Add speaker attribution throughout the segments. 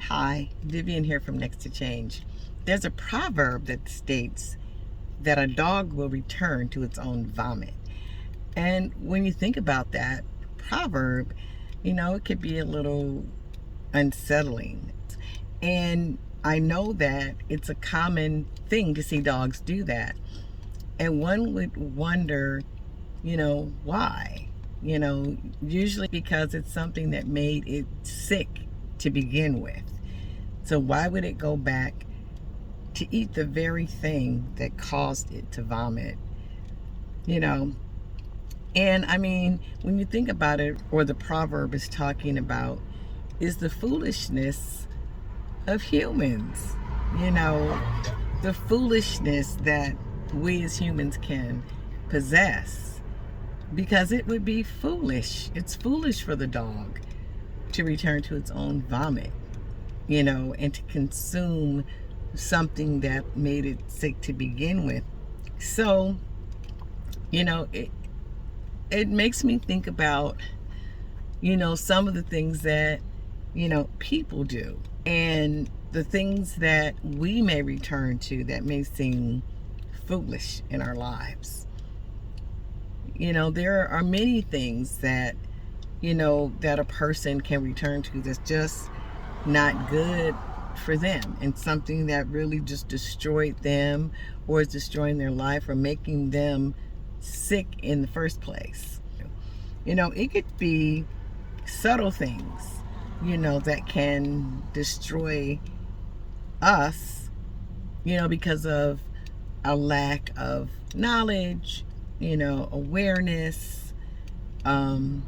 Speaker 1: Hi, Vivian here from Next to Change. There's a proverb that states that a dog will return to its own vomit. And when you think about that proverb, it could be a little unsettling. And I know that it's a common thing to see dogs do that. And one would wonder, why? Usually because it's something that made it sick to begin with. So why would it go back to eat the very thing that caused it to vomit? And I mean, when you think about it, or the proverb is talking about, is the foolishness of humans. The foolishness that we as humans can possess. Because it would be foolish. It's foolish for the dog to return to its own vomit, and to consume something that made it sick to begin with. So, it makes me think about, some of the things that, people do, and the things that we may return to that may seem foolish in our lives. There are many things that, that a person can return to that's just not good for them, and something that really just destroyed them, or is destroying their life, or making them sick in the first place. It could be subtle things, that can destroy us, because of a lack of knowledge, awareness, and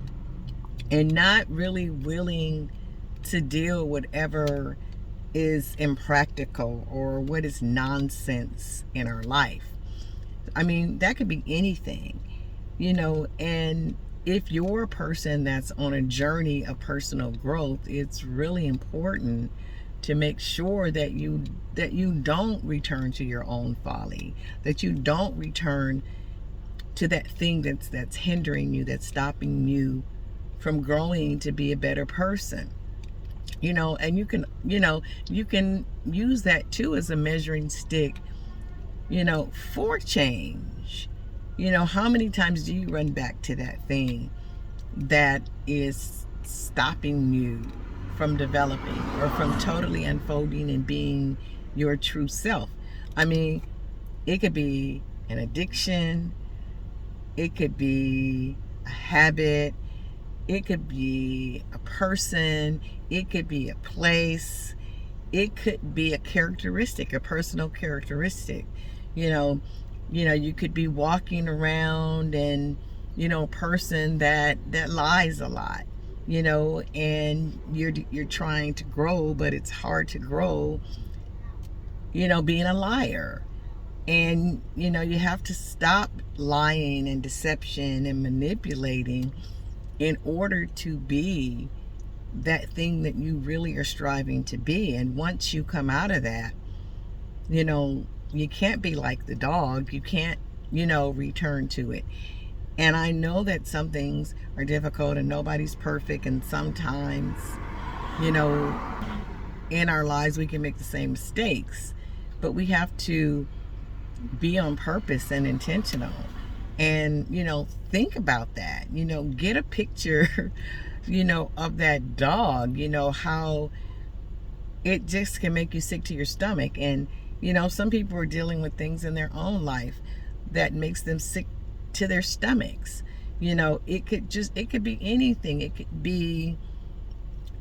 Speaker 1: not really willing to deal with whatever is impractical or what is nonsense in our life. I mean, that could be anything, and if you're a person that's on a journey of personal growth, it's really important to make sure that you don't return to your own folly, that you don't return to that thing that's hindering you, that's stopping you from growing to be a better person. And you can use that too as a measuring stick, for change. How many times do you run back to that thing that is stopping you from developing, or from totally unfolding and being your true self? I mean, it could be an addiction, it could be a habit, it could be a person, it could be a place, it could be a characteristic, a personal characteristic. You could be walking around and, a person that lies a lot, and you're trying to grow, but it's hard to grow, being a liar. And, you have to stop lying and deception and manipulating in order to be that thing that you really are striving to be. And once you come out of that, you can't be like the dog. You can't, return to it. And I know that some things are difficult and nobody's perfect. And sometimes, in our lives, we can make the same mistakes. But we have to be on purpose and intentional. And, think about that. Get a picture, of that dog, how it just can make you sick to your stomach. And, some people are dealing with things in their own life that makes them sick to their stomachs. It could be anything. It could be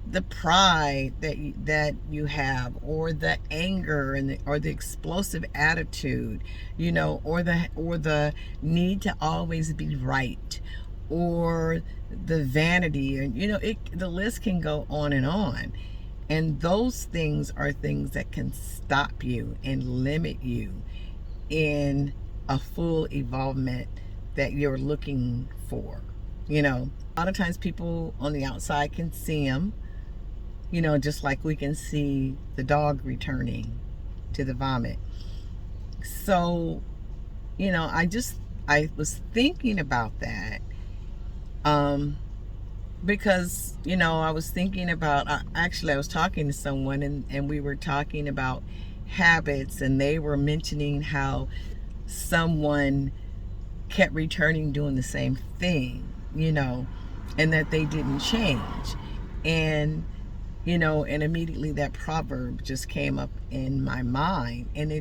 Speaker 1: the pride that you have, or the anger, or the explosive attitude, or the need to always be right, or the vanity, and the list can go on and on. And those things are things that can stop you and limit you in a full evolvement that you're looking for. A lot of times people on the outside can see them, just like we can see the dog returning to the vomit. So, I was thinking about that. because, I was thinking about, actually, I was talking to someone, and we were talking about habits, and they were mentioning how someone kept returning doing the same thing, and that they didn't change. And, and immediately that proverb just came up in my mind. And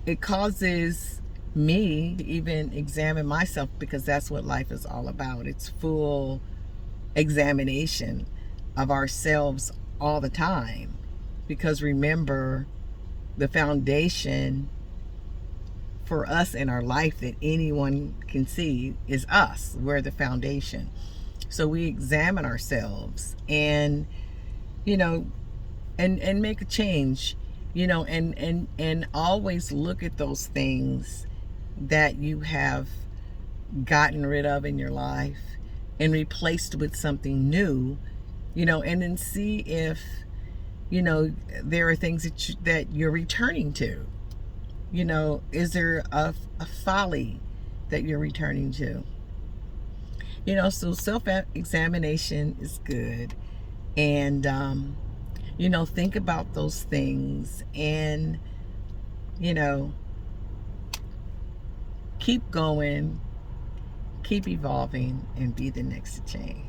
Speaker 1: it causes me to even examine myself, because that's what life is all about. It's full examination of ourselves all the time. Because remember, the foundation for us in our life that anyone can see is us. We're the foundation. So we examine ourselves, and and make a change, and always look at those things that you have gotten rid of in your life and replaced with something new, and then see if there are things that you're returning to. Is there a folly that you're returning to? So self-examination is good. And, think about those things, and, keep going, keep evolving, and be the next to change.